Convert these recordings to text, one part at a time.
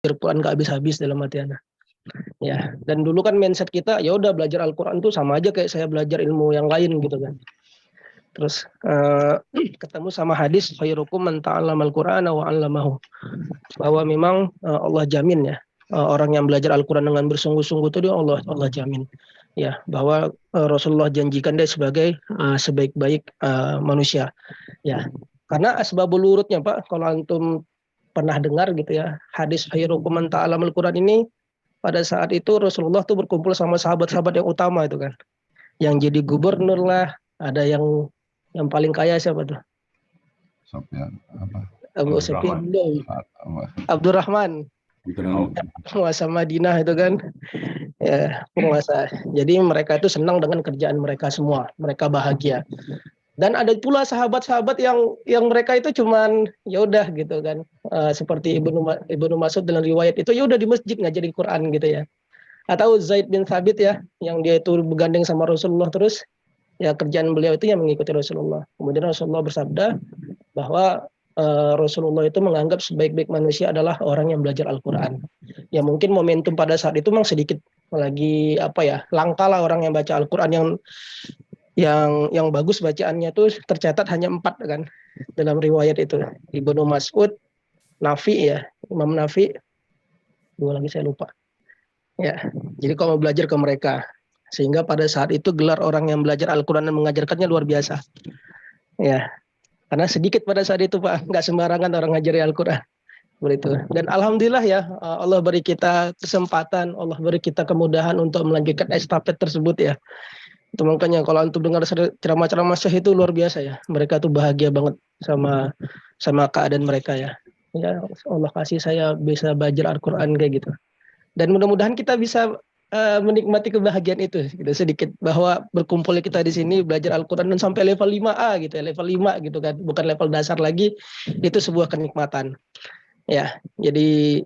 Al-Quran nggak habis-habis dalam hati anak. Ya, dan dulu kan mindset kita ya udah belajar Al-Quran tuh sama aja kayak saya belajar ilmu yang lain gitu kan. Terus ketemu sama hadis khairukum man ta'allamal Qur'ana wa 'allamahu. Bahwa memang Allah jamin ya orang yang belajar Al-Quran dengan bersungguh-sungguh itu dia Allah jamin. Ya, bahwa Rasulullah janjikan dia sebagai sebaik-baik manusia. Ya. Karena asbabul wurudnya Pak, kalau antum pernah dengar gitu ya, hadis khairukum man ta'allamal Qur'an ini pada saat itu Rasulullah tuh berkumpul sama sahabat-sahabat yang utama itu kan. Yang jadi gubernur lah, ada yang paling kaya siapa tuh? Sofyan apa? Abu Sufyan belum. Abdurrahman. Penguasa Madinah itu kan. Ya, penguasa. Jadi mereka itu senang dengan kerjaan mereka semua. Mereka bahagia. Dan ada pula sahabat-sahabat yang mereka itu cuman ya udah gitu kan. Seperti Ibnu Mas'ud dalam riwayat itu ya udah di masjid ngajarin Quran gitu ya. Atau Zaid bin Thabit ya, yang dia itu bergandeng sama Rasulullah terus, ya kerjaan beliau itu yang mengikuti Rasulullah. Kemudian Rasulullah bersabda bahwa Rasulullah itu menganggap sebaik-baik manusia adalah orang yang belajar Al-Quran. Ya mungkin momentum pada saat itu memang sedikit lagi apa ya, langka lah orang yang baca Al-Quran yang bagus bacaannya itu tercatat hanya 4 kan dalam riwayat itu. Ibnu Mas'ud, Nafi ya, Imam Nafi, dua lagi saya lupa. Ya, jadi kalau mau belajar ke mereka, sehingga pada saat itu gelar orang yang belajar Al-Quran dan mengajarkannya luar biasa. Ya, karena sedikit pada saat itu Pak, nggak sembarangan orang ngajari Al-Quran. Begitu. Dan alhamdulillah ya, Allah beri kita kesempatan, Allah beri kita kemudahan untuk melanjutkan estafet tersebut ya. Itu makanya kalau antum dengar ceramah-ceramah Syekh itu luar biasa ya. Mereka tuh bahagia banget sama keadaan mereka ya. Ya Allah kasih saya bisa belajar Al-Quran kayak gitu. Dan mudah-mudahan kita bisa menikmati kebahagiaan itu gitu sedikit, bahwa berkumpul kita di sini belajar Al-Quran dan sampai level 5A gitu ya, level 5 gitu kan, bukan level dasar lagi, itu sebuah kenikmatan. Ya, jadi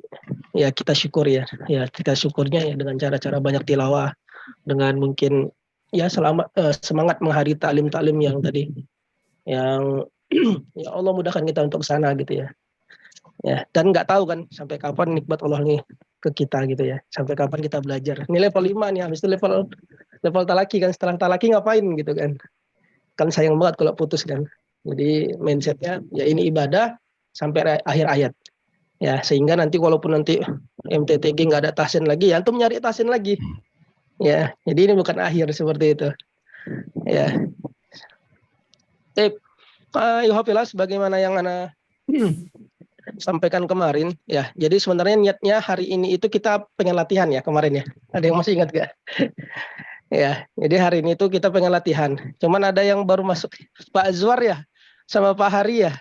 ya kita syukur ya. Ya, kita syukurnya ya dengan cara-cara banyak tilawah, dengan mungkin ya semangat menghadiri taklim-taklim yang tadi yang ya Allah mudahkan kita untuk sana gitu ya. Ya, dan nggak tahu kan sampai kapan nikmat Allah nih ke kita gitu ya. Sampai kapan kita belajar. Ini level 5 nih, habis itu level talaki kan. Setelah talaki ngapain gitu kan. Kan sayang banget kalau putus kan. Jadi mindsetnya ya ini ibadah sampai akhir ayat. Ya, sehingga nanti walaupun nanti MTTG nggak ada tahsin lagi, ya antum nyari tahsin lagi. Ya, jadi ini bukan akhir seperti itu. Ya. Yohafilas bagaimana yang Ana sampaikan kemarin ya. Jadi sebenarnya niatnya hari ini itu kita pengen latihan ya kemarin ya. Ada yang masih ingat gak? Ya, jadi hari ini tuh kita pengen latihan. Cuman ada yang baru masuk, Pak Azwar ya sama Pak Hari ya.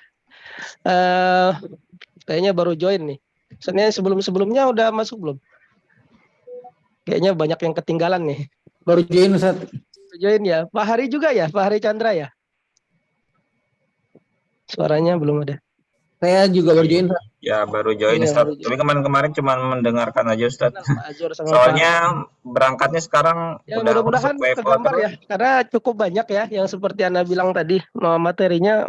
Kayaknya baru join nih. Sebenarnya sebelum-sebelumnya udah masuk belum? Kayaknya banyak yang ketinggalan nih. Baru join Ustaz. Join ya. Pak Hari juga ya, Pak Hari Chandra ya. Suaranya belum ada. Saya juga baru join. Ya baru join Ustaz. Tapi kemarin cuma mendengarkan aja Ustaz. Soalnya berangkatnya sekarang ya, udah mudah-mudahan tergambar ya. Karena cukup banyak ya yang seperti Anda bilang tadi, materinya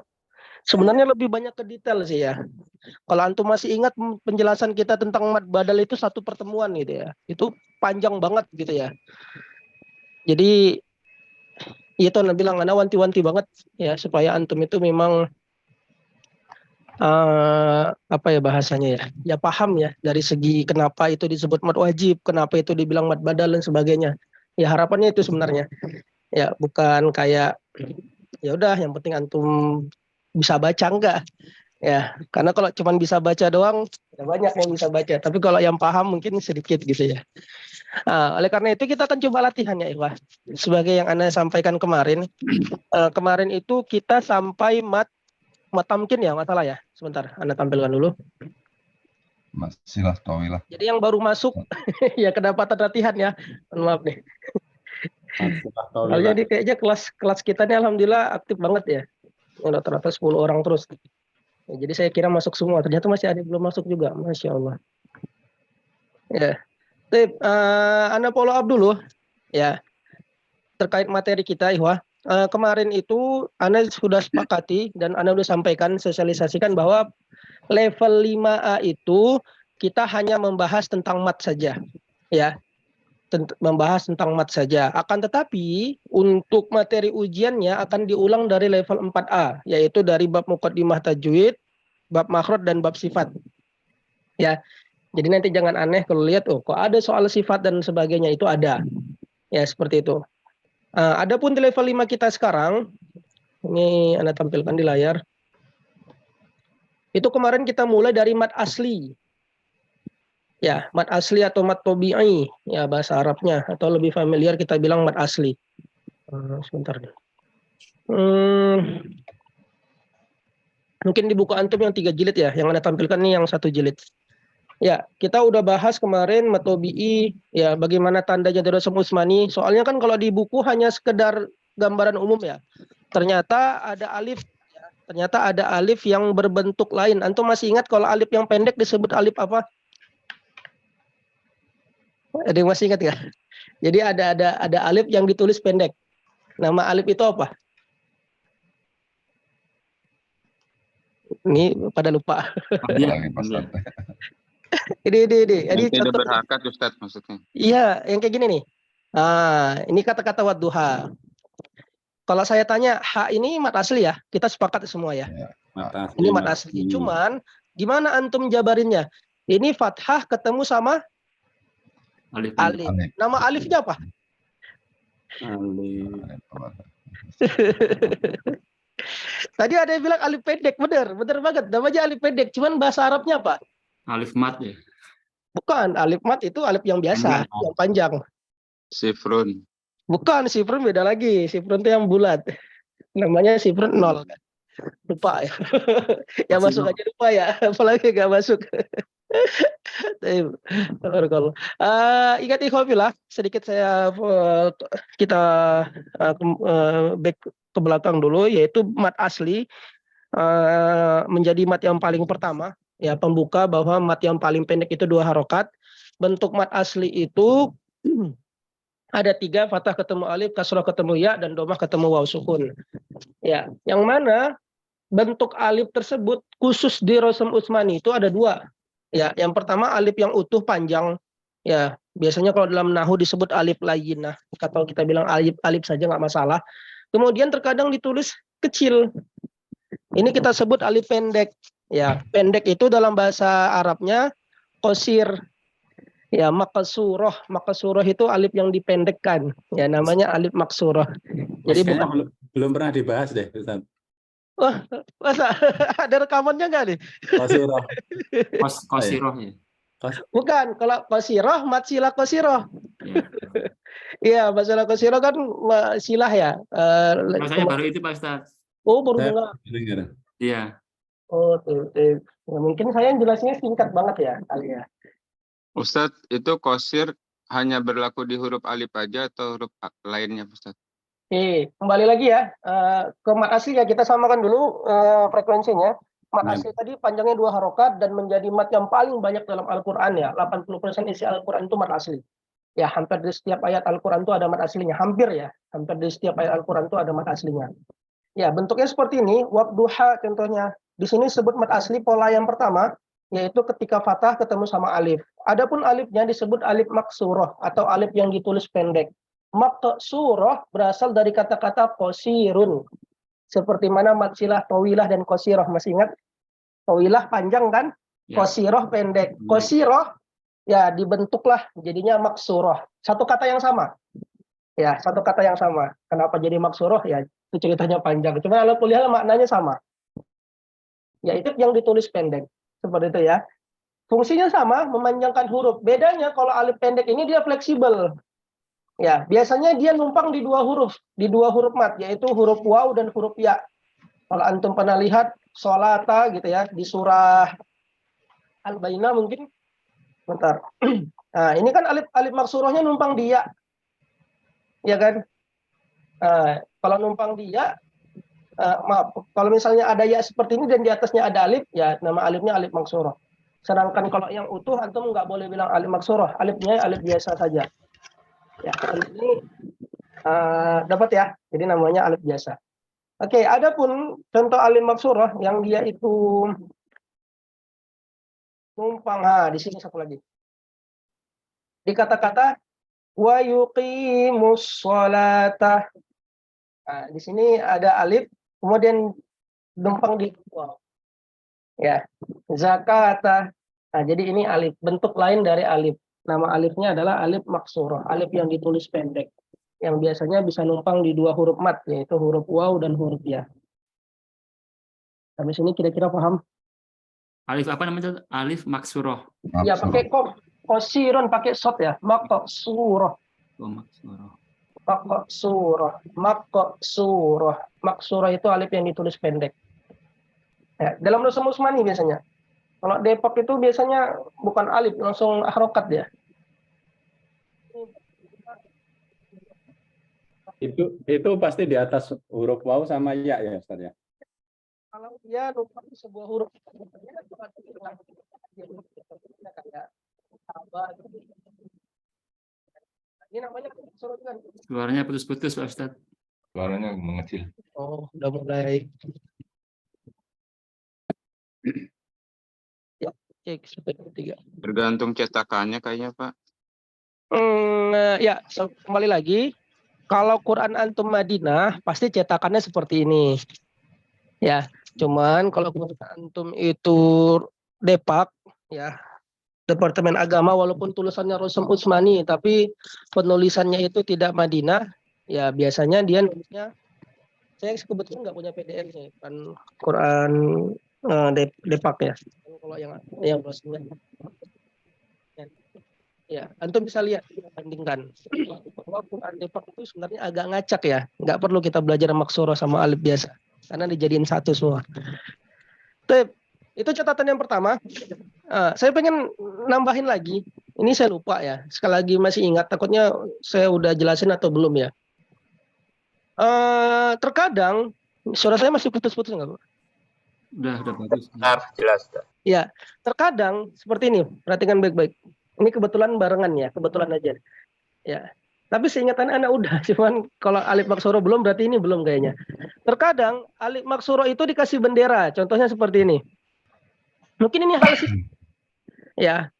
sebenarnya lebih banyak ke detail sih ya. Kalau antum masih ingat penjelasan kita tentang mad badal itu satu pertemuan gitu ya. Itu panjang banget gitu ya. Jadi itu Anda bilang Anda wanti-wanti banget ya supaya antum itu memang apa ya bahasanya ya, ya paham ya dari segi kenapa itu disebut mad wajib, kenapa itu dibilang mad badal dan sebagainya. Ya harapannya itu sebenarnya ya bukan kayak ya udah yang penting antum bisa baca enggak ya, karena kalau cuma bisa baca doang ya banyak yang bisa baca, tapi kalau yang paham mungkin sedikit gitu ya. Oleh karena itu kita akan coba latihan ya Ikhwah. Sebagai yang Anda sampaikan kemarin, kemarin itu kita sampai mat tamkin ya, nggak salah ya. Sebentar, Anda tampilkan dulu. Silah tawilah. Jadi yang baru masuk ya kedapatan latihan ya. Maaf nih. Soalnya ini kayaknya kelas kita ini alhamdulillah aktif banget ya. Rata-rata 10 orang terus. Ya, jadi saya kira masuk semua. Ternyata masih ada yang belum masuk juga. Masya Allah. Ya. Anda follow up dulu. Ya. Terkait materi kita, Ikhwah. Kemarin itu Anda sudah sepakati dan Anda sudah sampaikan, sosialisasikan bahwa level 5A itu kita hanya membahas tentang mat saja, ya. Membahas tentang mat saja. Akan tetapi untuk materi ujiannya akan diulang dari level 4A, yaitu dari bab muqaddimah tajwid, bab makhraj dan bab sifat. Ya. Jadi nanti jangan aneh kalau lihat kok ada soal sifat dan sebagainya, itu ada. Ya, seperti itu. Adapun di level 5 kita sekarang, ini Anda tampilkan di layar. Itu kemarin kita mulai dari mat asli. Ya, mat asli atau mat tobi'i, ya bahasa Arabnya, atau lebih familiar kita bilang mat asli. Sebentar deh. Mungkin di buku antum yang 3 jilid ya, yang Anda tampilkan nih yang 1 jilid. Ya, kita udah bahas kemarin mat tobi'i, ya bagaimana tandanya dari Rasm Utsmani. Soalnya kan kalau di buku hanya sekedar gambaran umum ya. Ternyata ada alif yang berbentuk lain. Antum masih ingat kalau alif yang pendek disebut alif apa? Ada yang masih ingat nggak? Jadi ada alif yang ditulis pendek. Nama alif itu apa? Ini pada lupa. Lagi pas Ini. Yang tidak contoh. berhakat Ustadz maksudnya. Iya, yang kayak gini nih. Ini kata-kata wadduha. Kalau saya tanya, ha ini mat asli ya? Kita sepakat semua ya. Ini mat asli. Cuman gimana antum jabarinnya? Ini fathah ketemu sama alif. Nama alifnya apa? Tadi ada yang bilang alif pendek, bener banget. Namanya alif pendek. Cuman bahasa Arabnya apa? Alif mat ya? Bukan, alif mat itu alif yang biasa, yang panjang. Sifrun. Bukan, sifrun beda lagi. Sifrun itu yang bulat. Namanya sifrun 0. Lupa ya. Yang masuk aja lupa ya. Apalagi gak masuk. Ingat ikhwafillah, sedikit kita back ke belakang dulu, yaitu mat asli menjadi mat yang paling pertama, ya pembuka bahwa mat yang paling pendek itu 2 harokat. Bentuk mat asli itu ada 3, fathah ketemu alif, kasrah ketemu ya, dan domah ketemu waw sukun. Ya, yang mana bentuk alif tersebut khusus di Rasm Utsmani itu ada 2. Ya, yang pertama alif yang utuh panjang. Ya, biasanya kalau dalam nahwu disebut alif layyinah. Atau kita bilang alif saja nggak masalah. Kemudian terkadang ditulis kecil. Ini kita sebut alif pendek. Ya, pendek itu dalam bahasa Arabnya qasir. Ya, maksurah itu alif yang dipendekkan. Ya, namanya alif maksurah. Jadi bukan belum pernah dibahas deh, Ustaz. Wah, masa ada rekamannya nggak nih? Qasiroh. Qasirohnya. Bukan, kalau qasiroh, mat silah qasiroh. Iya, masalah qasiroh kan silah ya. Saya baru itu Pak Ustaz. Oh, baru dengar. Iya. Oh, tuh. Ya, mungkin saya jelasnya singkat banget ya, kali ya. Ustadz, itu qasir hanya berlaku di huruf alif aja atau huruf lainnya Ustadz? Oke, kembali lagi ya ke mat asli ya, kita samakan dulu frekuensinya. Mat asli tadi panjangnya 2 harokat dan menjadi mat yang paling banyak dalam Al-Quran ya. 80% isi Al-Quran itu mat asli. Ya, hampir di setiap ayat Al-Quran itu ada mat aslinya. Hampir ya, hampir di setiap ayat Al-Quran itu ada mat aslinya. Ya, bentuknya seperti ini. Wadduha contohnya. Di sini sebut mat asli pola yang pertama, yaitu ketika fathah ketemu sama alif. Adapun alifnya disebut alif maksurah atau alif yang ditulis pendek. Maksurah berasal dari kata-kata qasirun. Seperti mana mat silah, tawilah, dan qasirah. Masih ingat? Tawilah panjang kan? Qasirah pendek. Qasirah ya dibentuklah jadinya maksurah. Satu kata yang sama. Ya, satu kata yang sama. Kenapa jadi maksurah? Ya, itu ceritanya panjang. Cuma kalau kuliah maknanya sama. Ya, itu yang ditulis pendek. Seperti itu ya. Fungsinya sama, memanjangkan huruf. Bedanya kalau alif pendek ini dia fleksibel. Ya, biasanya dia numpang di 2 huruf, di 2 huruf mat, yaitu huruf waw dan huruf ya. Kalau antum pernah lihat sholata gitu ya, di surah Al-Bayyinah mungkin. Bentar. Nah, ini kan alif maksurahnya numpang di ya. Ya kan? Kalau numpang di ya, maaf, kalau misalnya ada ya seperti ini dan di atasnya ada alif, ya nama alifnya alif maksurah. Sedangkan kalau yang utuh antum nggak boleh bilang alif maksurah, alifnya alif biasa saja. Ya, alif ini dapat ya, jadi namanya alif biasa. Oke, adapun contoh alif maksurah yang dia itu numpang. Di sini satu lagi. Di kata-kata wa yuqimus sholata. Di sini ada alif, kemudian numpang di waw. Ya, zakata. Jadi ini alif, bentuk lain dari alif. Nama alifnya adalah alif maksurah, alif yang ditulis pendek. Yang biasanya bisa numpang di dua huruf mat, yaitu huruf waw dan huruf ya. Sampai sini kira-kira paham? Alif apa namanya? Alif maksuroh. Ya, pakai kosiron, pakai shot ya. Maksurah. Oh, maksuroh. Maksurah. Maksurah itu alif yang ditulis pendek. Ya, dalam Rusum Usmani biasanya. Kalau Depok itu biasanya bukan alif, langsung harokat dia. Itu pasti di atas huruf waw sama ya Ustaz ya. Kalau dia lupa sebuah huruf, ini namanya maksurah kan? Suaranya putus-putus Pak Ustadz. Suaranya mengecil. Oh, udah mulai. Ya, cek sampai ketiga. Tergantung cetakannya kayaknya Pak. Ya, kembali lagi. Kalau Quran Antum Madinah, pasti cetakannya seperti ini. Ya, cuman kalau Quran Antum itu Depak, ya, Departemen Agama, walaupun tulisannya Rusum Utsmani, tapi penulisannya itu tidak Madinah, ya biasanya dia nulisnya, saya kebetulan nggak punya PDF nih, kan Quran Depak ya. Kalau yang Rusumnya. Ya, Antum bisa lihat, bandingkan. Bahwa Quran Depak itu sebenarnya agak ngacak ya. Nggak perlu kita belajar maksurah sama alif biasa. Karena dijadiin satu semua. Itu catatan yang pertama. Saya pengen nambahin lagi. Ini saya lupa ya. Sekali lagi masih ingat. Takutnya saya udah jelasin atau belum ya. Terkadang, suara saya masih putus-putus nggak, Bu? Udah bagus. Jelas. Ya, terkadang seperti ini. Perhatikan baik-baik. Ini kebetulan barengan ya, kebetulan aja. Ya. Tapi seingat anak udah, cuman kalau alif maksurah belum, berarti ini belum kayaknya. Terkadang alif maksurah itu dikasih bendera, contohnya seperti ini. Mungkin ini hal sih. Ya.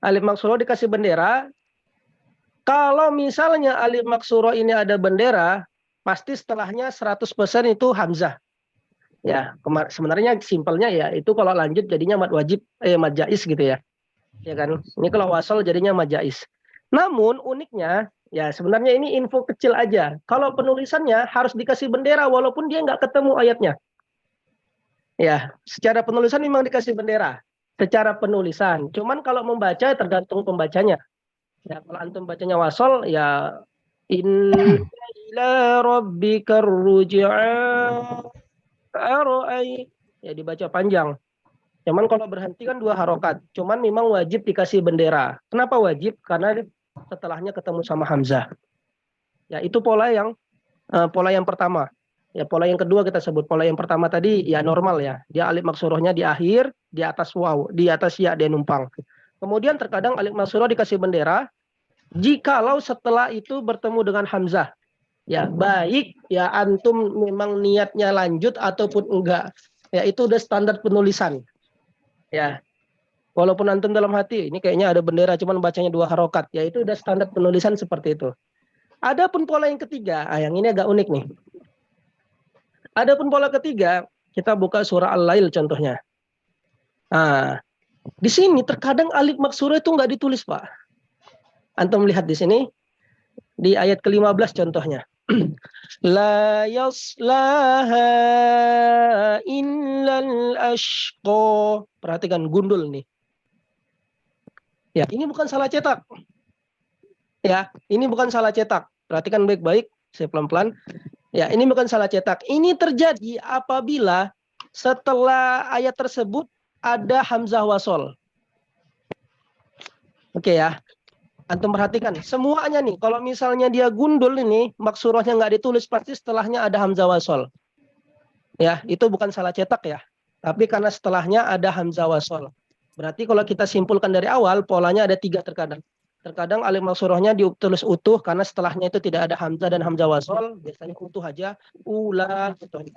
Alif maksurah dikasih bendera. Kalau misalnya alif maksurah ini ada bendera, pasti setelahnya 100% itu hamzah. Ya, sebenarnya simpelnya ya, itu kalau lanjut jadinya mad wajib, mad jaiz gitu ya. Ya kan, ini kalau wasal jadinya mad jaiz. Namun uniknya, ya sebenarnya ini info kecil aja. Kalau penulisannya harus dikasih bendera walaupun dia nggak ketemu ayatnya. Ya, secara penulisan memang dikasih bendera. Secara penulisan. Cuman kalau membaca tergantung pembacanya. Ya, kalau antum bacanya wasal, ya inna ila rabbikar ruj'a. Ya dibaca panjang. Cuman kalau berhenti kan 2 harokat. Cuman memang wajib dikasih bendera. Kenapa wajib? Karena setelahnya ketemu sama hamzah. Ya itu pola yang pertama. Ya pola yang kedua kita sebut. Pola yang pertama tadi ya normal ya. Dia alif maksurahnya di akhir, di atas waw, di atas ya dia numpang. Kemudian terkadang alif maksurah dikasih bendera jikalau setelah itu bertemu dengan hamzah. Ya baik ya antum memang niatnya lanjut ataupun enggak. Ya itu udah standar penulisan. Ya, walaupun antum dalam hati ini kayaknya ada bendera cuman bacanya 2 harokat, ya itu udah standar penulisan seperti itu. Adapun pola yang ketiga, yang ini agak unik nih. Adapun pola ketiga, kita buka surah Al-Lail contohnya. Di sini terkadang alif maksurah itu nggak ditulis, Pak. Antum lihat di sini di ayat ke-15 contohnya. La yaslaha illal ashqa. Perhatikan gundul nih. Ya, ini bukan salah cetak. Ya, ini bukan salah cetak. Perhatikan baik-baik, saya pelan-pelan. Ya, ini bukan salah cetak. Ini terjadi apabila setelah ayat tersebut ada hamzah wasol. Oke ya. Antum perhatikan, semuanya nih, kalau misalnya dia gundul ini, maksurahnya nggak ditulis, pasti setelahnya ada hamzah wasol. Ya, itu bukan salah cetak ya. Tapi karena setelahnya ada hamzah wasol. Berarti kalau kita simpulkan dari awal, polanya ada 3 terkadang. Terkadang alif maksurahnya ditulis utuh, karena setelahnya itu tidak ada hamzah dan hamzah wasol. Biasanya utuh aja, ula. Gitu.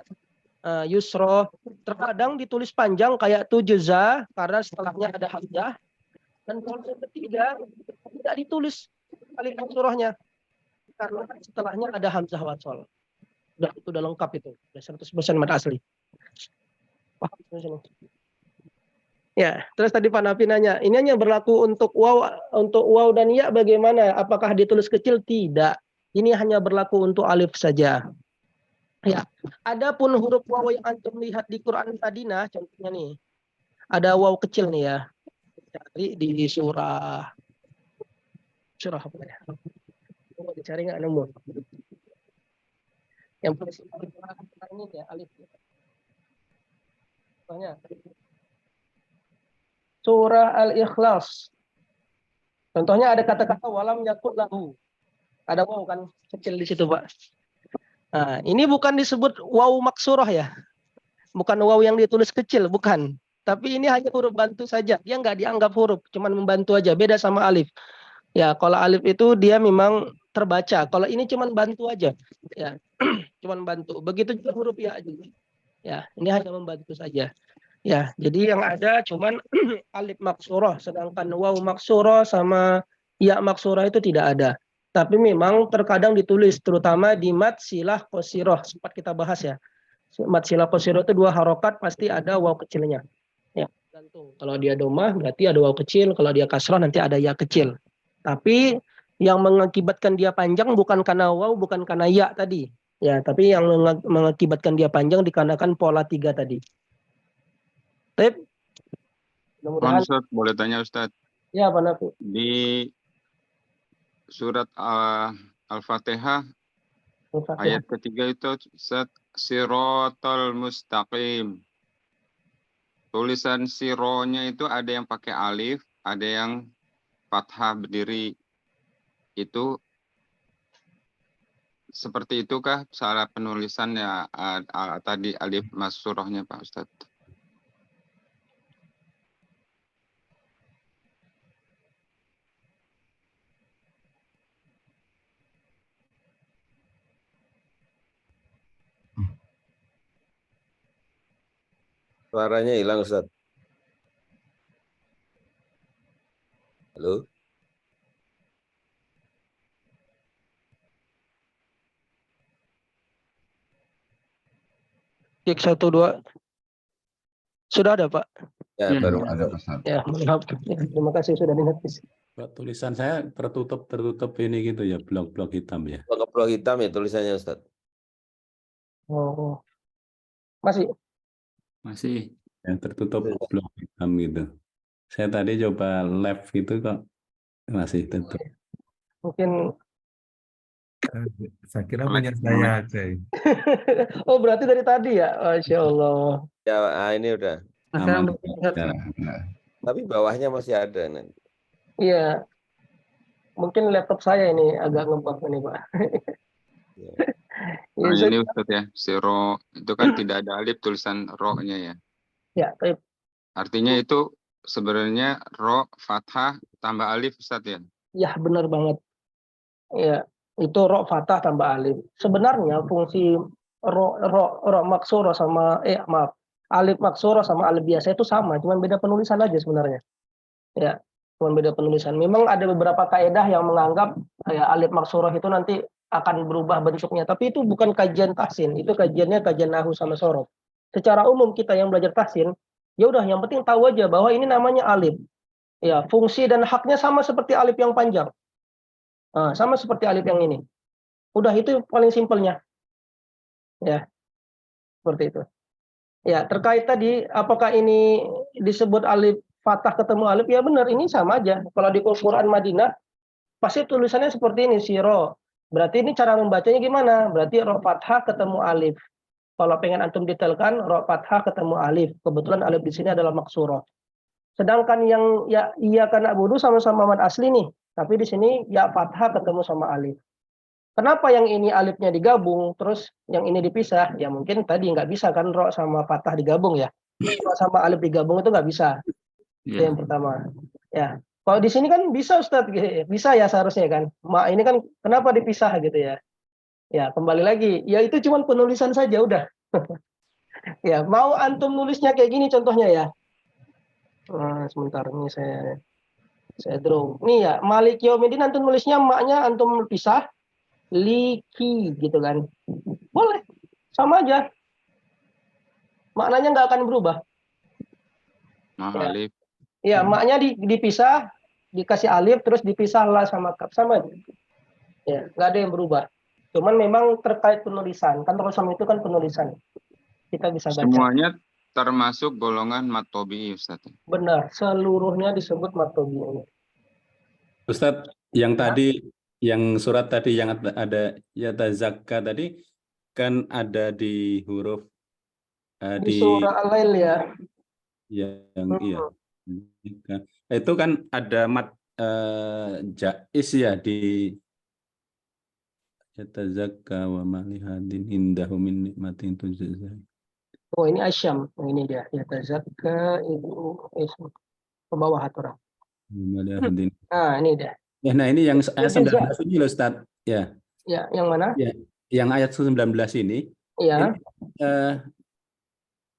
yusro. Terkadang ditulis panjang kayak tujza karena setelahnya ada hamzah. Dan kalau yang ketiga tidak ditulis alif maksurahnya karena setelahnya ada hamzah wasol. Udah lengkap itu. Udah 100% mad asli. Ya, terus tadi Pak Nafi nanya, ini hanya berlaku untuk waw dan ya bagaimana? Apakah ditulis kecil? Tidak. Ini hanya berlaku untuk alif saja. Ya, adapun huruf waw yang antum lihat di Quran Madinah, contohnya nih, ada waw kecil nih ya. Cari di surah apa ya? Coba dicari nggak nemu. Yang ini ya alif. Contohnya surah Al-Ikhlas. Contohnya ada kata-kata walam yakut lahu. Ada waw kan kecil di situ, Pak. Nah, ini bukan disebut waw maksurah ya. Bukan waw yang ditulis kecil, bukan. Tapi ini hanya huruf bantu saja. Dia nggak dianggap huruf, cuman membantu aja. Beda sama alif. Ya, kalau alif itu dia memang terbaca. Kalau ini cuman bantu aja. Ya, cuman bantu. Begitu juga huruf ya juga. Ya, ini hanya membantu saja. Ya, jadi yang ada cuman alif maksurah, sedangkan waw maksurah sama ya maksurah itu tidak ada. Tapi memang terkadang ditulis, terutama di mad silah qasiroh, sempat kita bahas ya. Mad silah qasiroh itu 2 harokat pasti ada waw kecilnya. Ya, gantung. Kalau dia domah berarti ada waw kecil, kalau dia kasrah nanti ada ya kecil. Tapi yang mengakibatkan dia panjang bukan karena waw, bukan karena ya tadi. Ya, tapi yang mengakibatkan dia panjang dikarenakan pola 3 tadi. Tip. Ustaz, boleh tanya Ustaz? Ya, Pak Nafi. Di surat Al-Fatihah ayat ketiga itu Ustaz, Siratal Mustaqim. Tulisan sironya itu ada yang pakai alif, ada yang fathah berdiri. Itu seperti itukah salah penulisannya tadi alif maksurahnya Pak Ustaz? Suaranya hilang, Ustaz. Halo? Cek 1, 2. Sudah ada, Pak? Ya, Ya, baru Ada Ustaz. Ya, maaf. Ya, terima kasih sudah dinotis. Pak, tulisan saya tertutup ini gitu ya, blok-blok hitam ya. blok hitam ya tulisannya, Ustaz. Oh. Masih? masih. Yang tertutup blok hitam gitu. Saya tadi coba left gitu kok masih tutup. Mungkin Saya kira punya saya aja. oh, berarti dari tadi ya? Masya Allah. Ya, ini udah. Sekarang Aman. lihat. Ya. Tapi bawahnya masih ada nanti. Iya. Mungkin laptop saya ini agak ngebug ini, Pak. Ya. Ya, Nah, ini Ustaz ya, siro itu kan tidak ada alif tulisan ro-nya ya. ya, baik. Artinya itu sebenarnya ro fathah tambah alif Ustaz ya. Ya, benar banget. Ya, itu ro fathah tambah alif. Sebenarnya fungsi ro maksuro sama alif maksuro sama alif biasa itu sama, cuman beda penulisan aja sebenarnya. Ya, cuman beda penulisan. Memang ada beberapa kaidah yang menganggap ya, alif maksuro itu nanti akan berubah bentuknya, tapi itu bukan kajian tahsin, itu kajiannya kajian nahwu sama sorof. Secara umum kita yang belajar tahsin, ya udah yang penting tahu aja bahwa ini namanya alif. Ya, fungsi dan haknya sama seperti alif yang panjang. Nah, sama seperti alif yang ini. Udah itu paling simpelnya. Ya. Seperti itu. Ya, terkait tadi apakah ini disebut alif fathah ketemu alif? Ya benar, ini sama aja. Kalau di Quran Madinah pasti tulisannya seperti ini, siro. Berarti ini cara membacanya gimana? Berarti ro fathah ketemu alif. Kalau pengen antum detailkan, ro fathah ketemu alif. Kebetulan alif di sini adalah maksurah. Sedangkan yang ya iya karena budu sama-sama mad asli nih. Tapi di sini ya fathah ketemu sama alif. Kenapa yang ini alifnya digabung, terus yang ini dipisah? Ya mungkin tadi nggak bisa kan ro sama fathah digabung ya. Ro sama alif digabung itu nggak bisa. Itu yang pertama. Ya. Kalau di sini kan bisa Ustadz, bisa ya seharusnya kan. Ini kan kenapa dipisah gitu ya? Ya kembali lagi, ya itu cuma penulisan saja udah. Ya, mau antum nulisnya kayak gini contohnya ya. Nah, sebentar ini saya draw. Nih ya, Malik Yaumiddin antum nulisnya maknya antum pisah liki gitu kan. Boleh. Sama aja. Maknanya nggak akan berubah. Nah, Ya. alif. Ya, maknya dipisah, dikasih alif terus dipisah la sama kaf sama aja. Ya, nggak ada yang berubah. Cuman memang terkait penulisan. Kan terus sama itu kan penulisan. Kita bisa baca. Semuanya termasuk golongan mat tobi'i, Ustaz. Benar, seluruhnya disebut mat tobi'i. Ustadz, yang Ya. tadi, yang surat tadi yang ada yatazakka tadi kan ada di huruf Di surah Al-Lail ya. yang iya. Itu kan ada mat jais ya di yatazakka wa malihadin indahu min nikmatin tujza. Oh, ini Asyam. Oh, ini dia. Yatazakka ibu ke bawah aturan. Malihadin. Nah, ini dia. Ya, nah ini yang ayat Tujza. 19 ini loh Ustaz. Ya. Ya, yang mana? Ya, yang ayat 19 ini. Ya.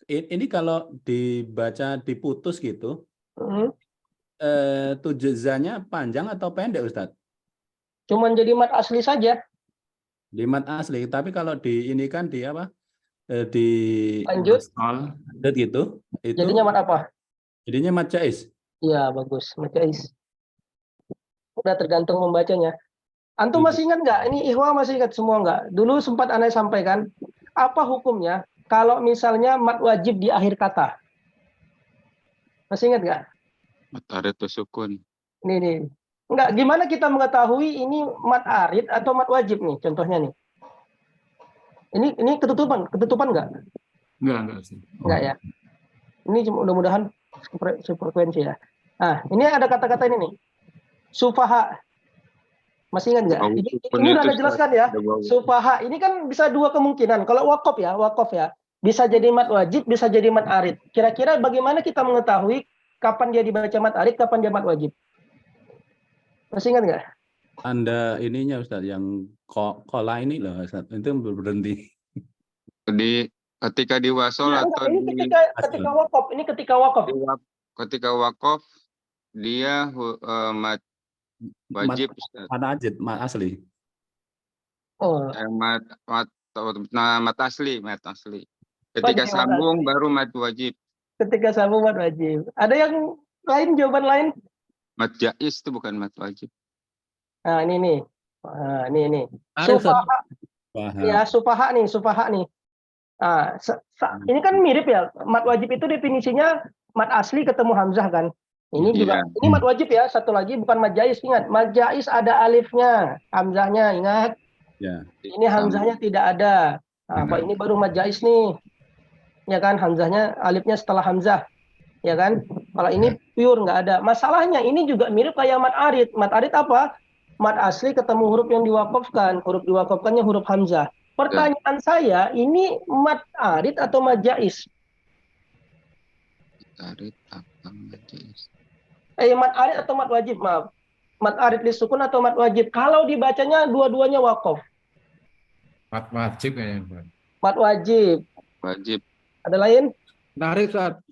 Ini kalau dibaca diputus gitu, Hmm. tujzanya panjang atau pendek Ustaz? Cuman jadi mat asli saja. Di mat asli, tapi kalau di ini kan di apa? Di Lanjut. Sol. gitu, itu Jadinya mat apa? jadinya mat jais. Iya, bagus. Mat jais. Udah tergantung membacanya. Antum Iya. masih ingat nggak? Ini Ikhwa masih ingat semua nggak? Dulu sempat Anda sampaikan. Apa hukumnya kalau misalnya mat wajib di akhir kata? Masih ingat nggak? Mat arid tu sukun. Nih. Enggak, gimana kita mengetahui ini mat arid atau mat wajib nih? Contohnya nih. Ini ketutupan nggak? Enggak Ustaz. Enggak ya. Ini mudah-mudahan sefrekuensi ya. Nah, ini ada kata-kata ini nih. Sufaha. Masih ingat nggak? Bau Ini sukunnya udah itu, ada jelaskan ya. Ada bau. Sufaha ini kan bisa dua kemungkinan. Kalau wakaf ya. Bisa jadi mat wajib, bisa jadi mat arid. Kira-kira bagaimana kita mengetahui kapan dia dibaca mat arid, kapan dia mat wajib? Masih ingat nggak? Anda ininya Ustaz yang kola ini loh Ustaz, itu berhenti. Ketika di wasol Ya, atau ini di ketika wakaf. Ini ketika wakaf. ketika wakaf dia mat wajib, Ustaz. Mat asli. Oh, Mat asli. Ketika Wajib, sambung baru mat wajib. ketika sambung mat wajib. Ada yang lain, jawaban lain? Mat jais itu bukan mat wajib. Nah, ini nih. Nah, ini. Ada Ustaz. Sufaha. Paham. Ya, sufaha nih. Nah, ini kan mirip ya. Mat wajib itu definisinya mat asli ketemu hamzah kan. Ini juga Iya. ini mat wajib ya. Satu lagi bukan mat jais, ingat. Mat jais ada alifnya, hamzahnya, ingat. Ya. Ini hamzahnya tidak ada. Nah, apa ini baru mat jais nih. Ya kan, hamzahnya alifnya setelah hamzah. Ya kan? Kalau ini pure nggak ada. Masalahnya ini juga mirip kayak mat arid. Mat arid apa? Mat asli ketemu huruf yang diwakafkan. Huruf diwakafkannya huruf hamzah. Pertanyaan saya, ini mat arid atau mat jais? Arid apa mat jais? Mat arid atau mat wajib? Maaf. Mat arid disukun atau mat wajib? Kalau dibacanya dua-duanya wakaf. Mat wajib kayaknya. Mat wajib. Wajib. Ada lain? Menarik Ustaz.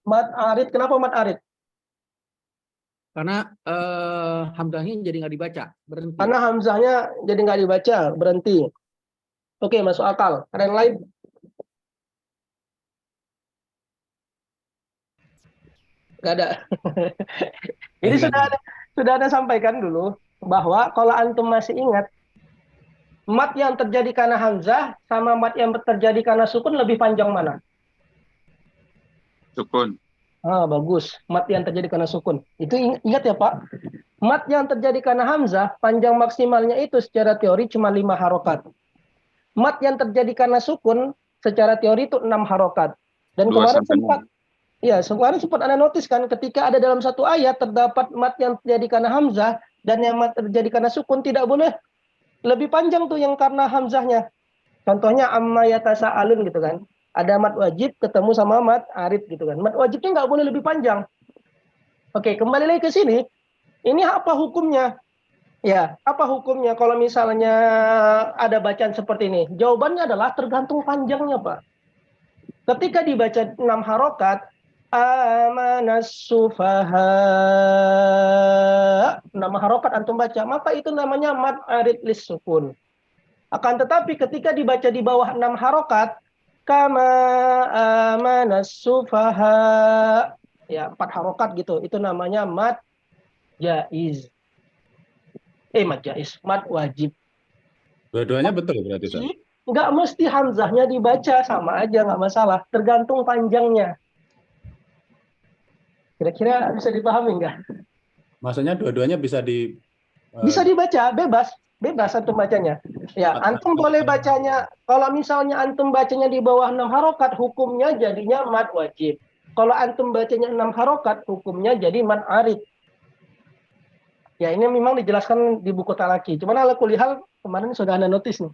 Mat arid. Kenapa mat arid? Karena hamzahnya jadi nggak dibaca, berhenti. Karena hamzahnya jadi nggak dibaca, berhenti. Oke, masuk akal. Ada yang lain? Nggak ada. Ini sudah ada sampaikan dulu bahwa kalau antum masih ingat, mat yang terjadi karena hamzah sama mat yang terjadi karena sukun lebih panjang mana? Sukun. Ah, bagus. Mat yang terjadi karena sukun. Itu ingat ya, Pak. Mat yang terjadi karena hamzah, panjang maksimalnya itu secara teori cuma 5 harokat. Mat yang terjadi karena sukun, secara teori itu 6 harokat. Dan 2 kemarin sampai sempat, sempat Anda notice kan, ketika ada dalam satu ayat terdapat mat yang terjadi karena hamzah dan yang mat terjadi karena sukun, tidak boleh lebih panjang tuh yang karena hamzahnya. Contohnya amma yatasa'alun gitu kan. Ada mat wajib ketemu sama mat arid gitu kan. Mat wajibnya nggak boleh lebih panjang. Oke, kembali lagi ke sini. Ini apa hukumnya? Ya, apa hukumnya kalau misalnya ada bacaan seperti ini? Jawabannya adalah tergantung panjangnya, Pak. Ketika dibaca 6 harokat, amanas sufaha, 6 harokat antum baca, maka itu namanya mad arid lis sukun. Akan tetapi ketika dibaca di bawah 6 harokat, kama amanas sufaha, ya 4 harokat gitu, itu namanya mad jaiz. Mad jaiz, mad wajib. Dua-duanya betul berarti, Ustaz? Nggak mesti hamzahnya dibaca, sama aja nggak masalah, tergantung panjangnya. Kira-kira bisa dipahami nggak? Maksudnya dua-duanya bisa Bisa dibaca, bebas antum bacanya. Ya, antum boleh bacanya, kalau misalnya antum bacanya di bawah 6 harokat, hukumnya jadinya mad wajib. Kalau antum bacanya 6 harokat, hukumnya jadi mad arid. Ya, ini memang dijelaskan di buku Talaki. Cuman ala kulihal, kemarin sudah ada notis nih.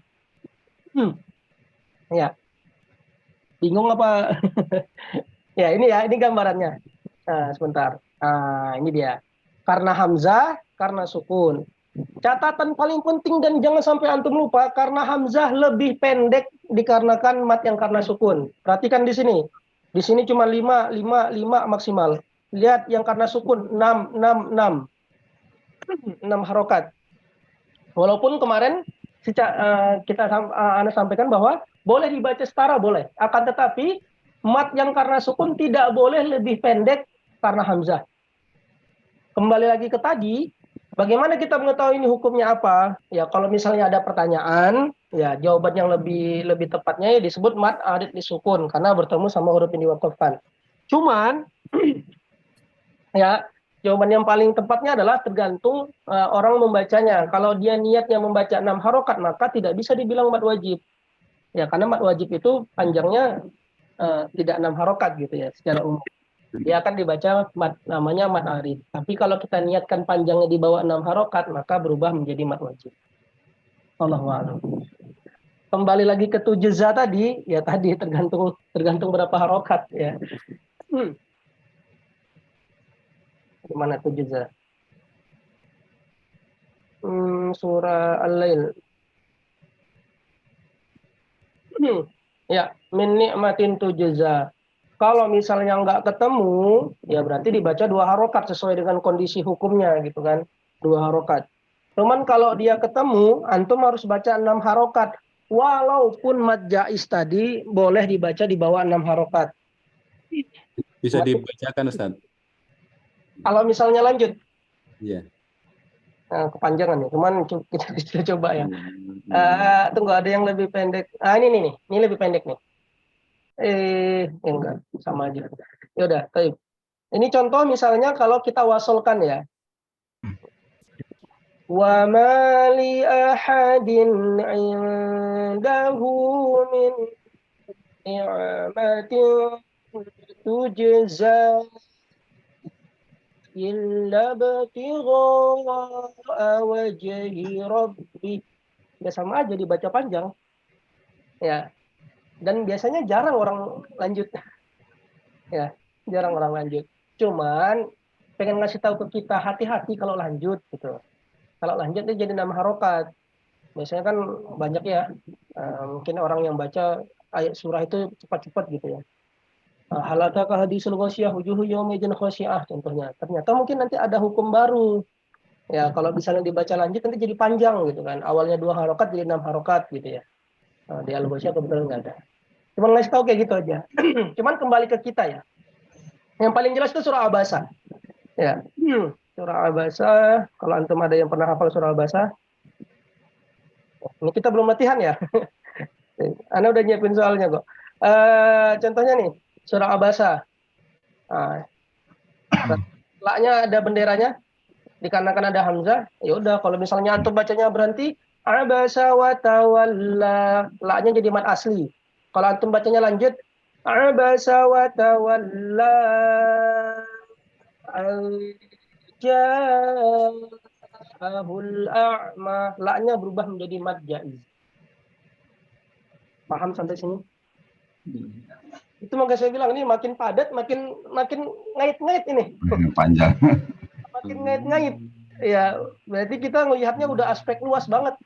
Ya. Bingung apa? Ya, ini gambarannya. Nah, sebentar. Nah, ini dia. Karena hamzah, karena sukun. Catatan paling penting dan jangan sampai antum lupa, karena hamzah lebih pendek dikarenakan mat yang karena sukun. Perhatikan di sini. Di sini cuma 5 maksimal. Lihat yang karena sukun 6 harokat. Walaupun kemarin Anda sampaikan bahwa boleh dibaca setara, boleh. Akan tetapi mat yang karena sukun tidak boleh lebih pendek karena hamzah. Kembali lagi ke tadi, bagaimana kita mengetahui ini hukumnya apa? Ya, kalau misalnya ada pertanyaan, ya jawaban yang lebih tepatnya ya disebut mat arid disukun karena bertemu sama huruf yang diwakafkan. Cuman ya jawaban yang paling tepatnya adalah tergantung orang membacanya. Kalau dia niatnya membaca 6 harokat, maka tidak bisa dibilang mad wajib. Ya, karena mad wajib itu panjangnya tidak 6 harokat gitu ya secara umum. Dia akan dibaca namanya mad arid. Tapi kalau kita niatkan panjangnya di bawah 6 harokat, maka berubah menjadi mad wajib. Allahu a'lam. Kembali lagi ke tujza tadi, ya tadi tergantung berapa harokat ya. Gimana tujza? Surah Al-Lail. Ya, min ni'matin tujza. Kalau misalnya nggak ketemu, ya berarti dibaca 2 harokat sesuai dengan kondisi hukumnya gitu kan. 2 harokat. Cuman kalau dia ketemu, antum harus baca 6 harokat. Walaupun mad jaiz tadi boleh dibaca di bawah 6 harokat. Bisa dibacakan, Ustaz? Kalau misalnya lanjut. Iya. Nah, kepanjangan ya. Cuman kita coba ya. Tunggu, ada yang lebih pendek. Ini lebih pendek nih. Enggak, sama aja. Ya udah, baik. Ini contoh misalnya kalau kita wasolkan ya. Wa ma li ahadin 'indahu min ni'matin tujza illa ibtigha'a wajhi rabbih. Ya sama aja dibaca panjang. Ya. Dan biasanya jarang orang lanjut. Ya, jarang orang lanjut. Cuman pengen ngasih tahu ke kita hati-hati kalau lanjut gitu. Kalau lanjut itu jadi 6 harokat. Biasanya kan banyak ya. Mungkin orang yang baca ayat surah itu cepat-cepat gitu ya. Halakaka hadisul ghasyiyah wujuhu yaumidin khasyiah contohnya. Ternyata mungkin nanti ada hukum baru. Ya, kalau misalnya dibaca lanjut nanti jadi panjang gitu kan. Awalnya 2 harokat jadi 6 harokat gitu ya. Di Al-Ghasyiyah kebetulan nggak ada. Cuman ngasih tahu kayak gitu aja. Cuman kembali ke kita ya. Yang paling jelas itu surah Abasa. Ya. Surah Abasa. Kalau antum ada yang pernah hafal surah Abasa. Ini kita belum latihan ya. Anda udah nyiapin soalnya kok. Contohnya nih. Surah Abasa. Laknya ada benderanya. Dikarenakan ada hamzah. Ya udah kalau misalnya antum bacanya berhenti. Abasa wa tawalla. Laknya jadi mad asli. Kalau antum bacanya lanjut, abasa wa tawalla ja'ahul a'ma. Laknya berubah menjadi mad jaiz. Paham sampai sini? Itu makanya saya bilang ini makin padat, makin ngait-ngait ini. Panjang. Makin ngait-ngait. Ya, berarti kita melihatnya udah aspek luas banget.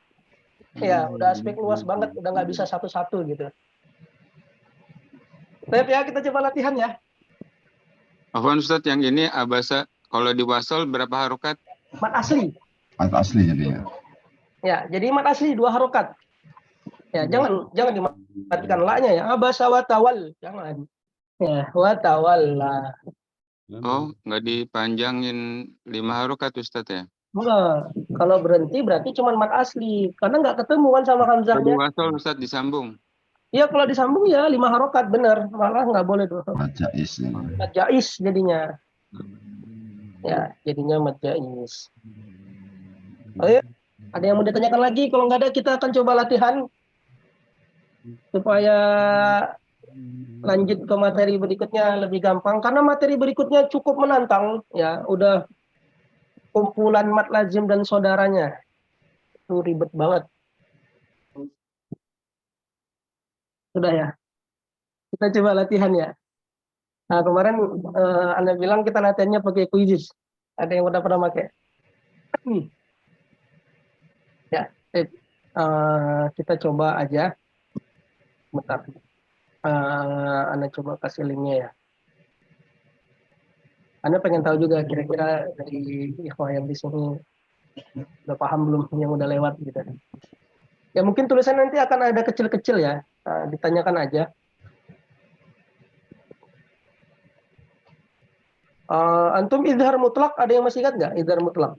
Ya, udah aspek luas banget, udah nggak bisa satu-satu gitu. Baik ya, kita coba latihan ya. Afwan Ustadz, yang ini abasa kalau di wasol berapa harokat? Mat asli. Asli jadi ya. Ya, jadi mat asli 2 harokat. Ya, jangan dimatikan la-nya ya. Abasa wa tawal. Jangan. Ya, wa tawalla. Oh, nggak dipanjangin 5 harokat Ustadz ya? Enggak. Kalau berhenti berarti cuma mat asli. Karena nggak ketemu kan sama Kalau di hamzahnya. wasol Ustadz disambung. Iya, kalau disambung ya 5 harokat bener. Malah nggak boleh 2 harokat. Majais ini. Mad jais jadinya. Ya, jadinya mad jais. Ayo, ada yang mau ditanyakan lagi? Kalau nggak ada, kita akan coba latihan supaya lanjut ke materi berikutnya lebih gampang. Karena materi berikutnya cukup menantang. Ya, udah kumpulan mat lazim dan saudaranya. Itu ribet banget. Sudah ya. Kita coba latihan ya. Nah, kemarin Anda bilang kita latihannya pakai quizzes. Ada yang udah pernah pakai? Ya, kita coba aja. Bentar. Anda coba kasih linknya ya. Anda pengen tahu juga kira-kira dari ikhwah yang di sini udah paham belum yang udah lewat gitu. Ya mungkin tulisan nanti akan ada kecil-kecil ya. Ditanyakan aja. Antum izhar mutlak, ada yang masih ingat nggak izhar mutlak?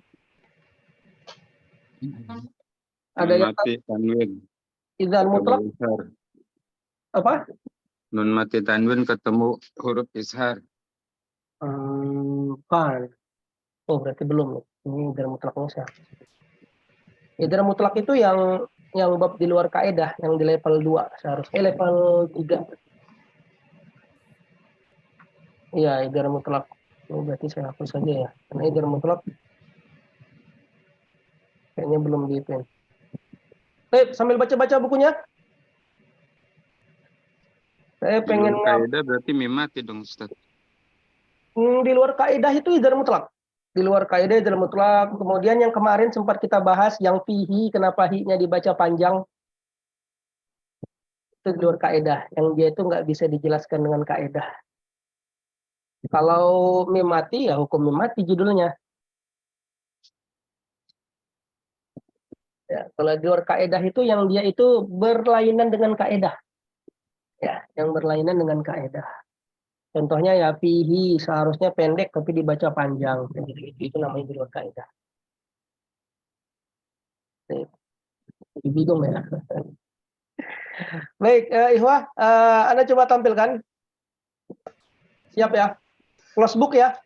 Ada Nun yang mati tanwin. izhar mutlak Ketemu ishar. apa? Nun mati tanwin ketemu huruf ishar. Kan. Oh, berarti belum nih. Ini izhar mutlaknya sih. Izhar mutlak itu yang bab di luar kaidah, yang di level 2 seharusnya level 3. Iya, izhar mutlak. Oh, berarti saya hapus saja ya. Karena izhar mutlak kayaknya belum gitu. Baik, sambil baca-baca bukunya. Saya Di pengen luar kaidah berarti mimati dong Ustadz. di luar kaidah itu izhar mutlak. Di luar kaidah izhar mutlak. Kemudian yang kemarin sempat kita bahas yang fihi, kenapa hi-nya dibaca panjang. Itu di luar kaidah. Yang dia itu nggak bisa dijelaskan dengan kaidah. Kalau mim mati ya hukum mim mati judulnya. Ya, kalau di luar kaidah itu yang dia itu berlainan dengan kaidah. Ya, yang berlainan dengan kaidah. Contohnya ya fihi seharusnya pendek tapi dibaca panjang. Itu namanya di luar kaidah. Bingung ya. Baik, Ikhwah, Anda coba tampilkan. Siap ya? Close book ya.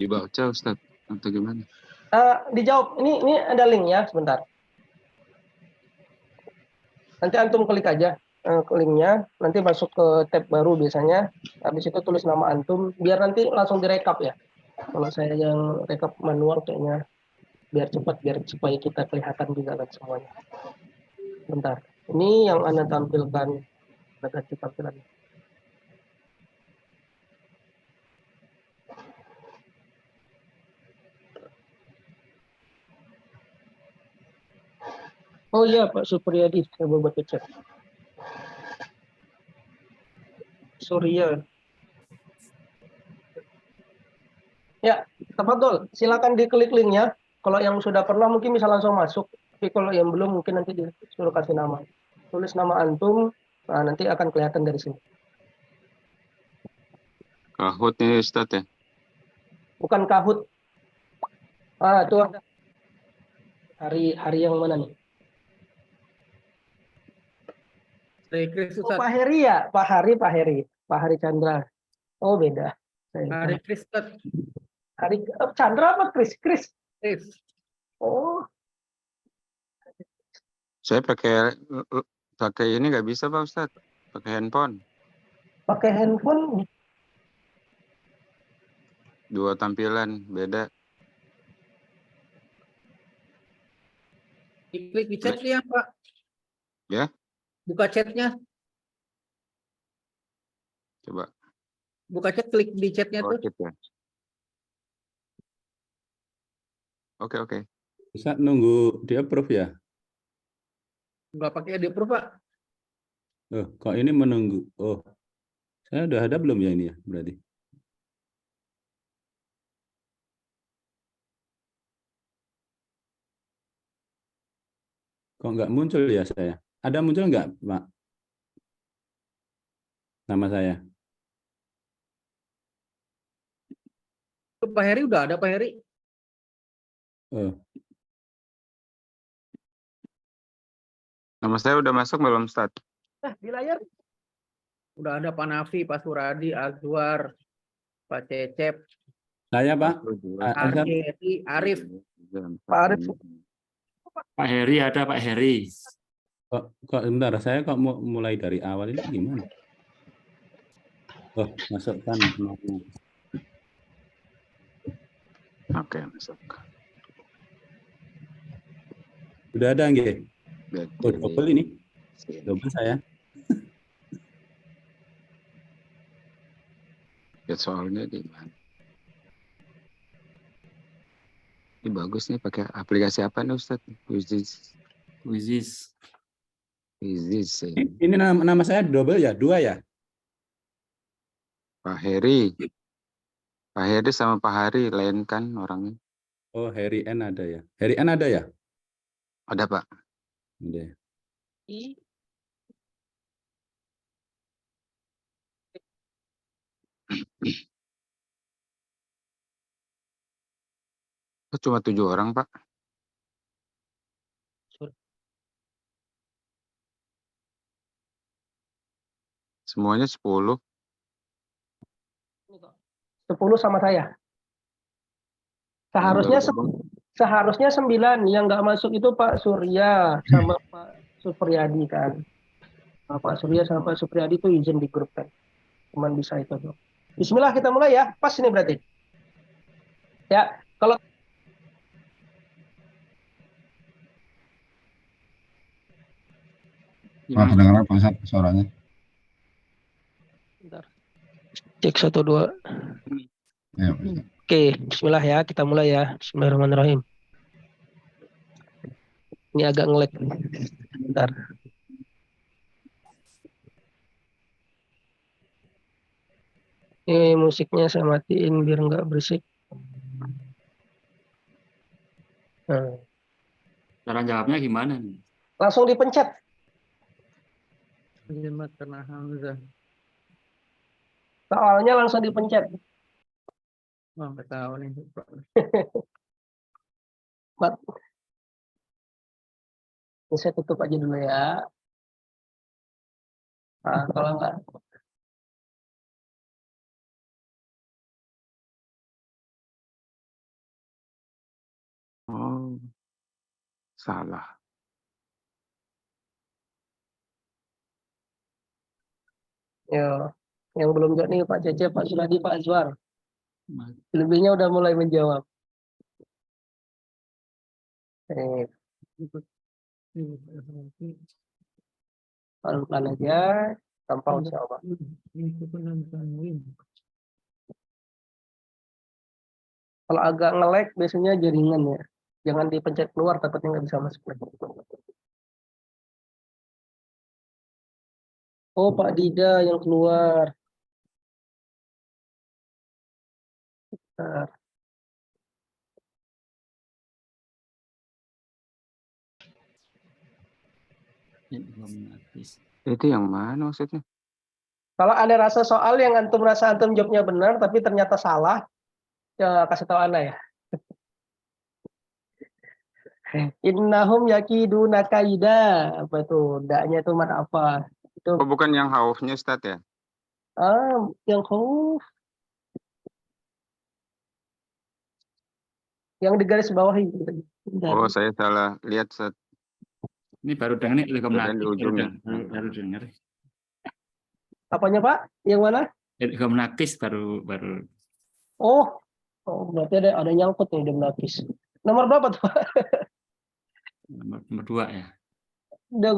Dibaca Ustadz atau gimana? Dijawab. Ini ada linknya sebentar. Nanti antum klik aja ke linknya. Nanti masuk ke tab baru biasanya. Habis itu tulis nama antum. Biar nanti langsung direkap ya. Kalau saya yang rekap manual kayaknya biar cepat, biar supaya kita kelihatan juga kan semuanya. Bentar. Ini yang Anda tampilkan. Anda kasih tampilan. Oh iya Pak Supriyadi, saya bawa baca chat. Surya. Ya, tafadhol, silakan diklik linknya. Kalau yang sudah pernah mungkin bisa langsung masuk. Tapi kalau yang belum mungkin nanti disuruh kasih nama. Tulis nama antum, nah nanti akan kelihatan dari sini. Kahut nih Ustadz ya. Bukan kahut. Itu ada. Hari yang mana nih? Kris Oh, Ustaz. Pak Heri ya? Pak Hari Chandra. Oh, beda. Hari Kris Ustaz. Chandra apa Kris? Kris. Oh, Saya pakai ini nggak bisa Pak Ustadz. Pakai handphone. pakai handphone. Dua tampilan beda. Diklik di chatnya Pak. Ya. Buka chatnya. Coba. Buka chat, klik di chatnya tuh. Chat ya. Oke. Bisa nunggu dia approve ya? Nggak pakai di approve Pak. Oh, kok ini menunggu? Oh, saya udah ada belum ya ini ya berarti? Kok nggak muncul ya saya? Ada muncul nggak, Pak? Nama saya. Pak Heri udah ada Pak Heri. Oh, Nama saya udah masuk belum, Ustaz? Di layar. Udah ada Pak Nafi, Pak Suradi, Azwar, Pak Cecep, saya Pak. Ustaz, Arjeti, Arif. Pak Arif. Pak Heri ada Pak Heri. kok sebentar, saya kok mulai dari awal ini gimana? Oh, masukkan nama. Oke, masuk. Udah ada nggih? Oh, double ini. Sini. Double saya. Ya, soalnya di mana? Ini bagus nih, pakai aplikasi apa nih, Ustaz? Wizis. Wizis. Ini nama saya double ya, 2 ya? Pak Heri. Pak Heri sama Pak Hari lain kan orangnya? Oh, Harry N ada ya. Harry N ada ya? Ada, Pak. Ada. Oh, cuma 7 orang, Pak. Semuanya 10. 10 sama saya. Seharusnya 9. Yang nggak masuk itu Pak Surya sama Pak Supriyadi kan. Nah, Pak Surya sama Pak Supriyadi itu izin di grup kan. Cuman bisa itu tuh. Bismillah, kita mulai ya. Pas ini berarti. Ya, kalau Kedengaran Pak Ustaz suaranya. bentar. Cek 1 2. Ya, Pak Ustaz. Oke, bismillah ya, kita mulai ya. Bismillahirrahmanirrahim. Ini agak nge-lag. Bentar. Ini musiknya saya matiin biar nggak berisik. Nah, Cara jawabnya gimana nih? langsung dipencet. Jemaat karena Hamzah. Soalnya langsung dipencet. Oh, nggak tahu nih. Mat. Ini saya tutup aja dulu ya. Nah, kalau nggak. Oh, salah. Ya, yang belum jawab nih Pak Cece, Pak Suradi, Pak Azwar. Lebihnya udah mulai menjawab. Pelan-pelan aja, gampang insya Allah. Kalau agak nge-lag biasanya jaringan ya. Jangan dipencet keluar, takutnya nggak bisa masuk lagi. Oh, Pak Dida yang keluar. Nah, Itu yang mana maksudnya? kalau ada rasa soal yang antum rasa antum jawabnya benar, tapi ternyata salah, ya kasih tahu Anda ya. Innahum yakiduna kaida. Apa itu? Daknya itu mana apa? Itu Oh, bukan yang haufnya, Ustaz ya? yang khauf. Yang di garis bawah itu. Oh, saya salah lihat, Ustaz. Ini baru dengar nih ilham Bukan di nakis, ujungnya. baru dengar. Apanya Pak? Yang mana? Ilham nakis baru Oh, berarti ada nyangkut nih di menapis. Nomor berapa tuh Pak? nomor 2 ya.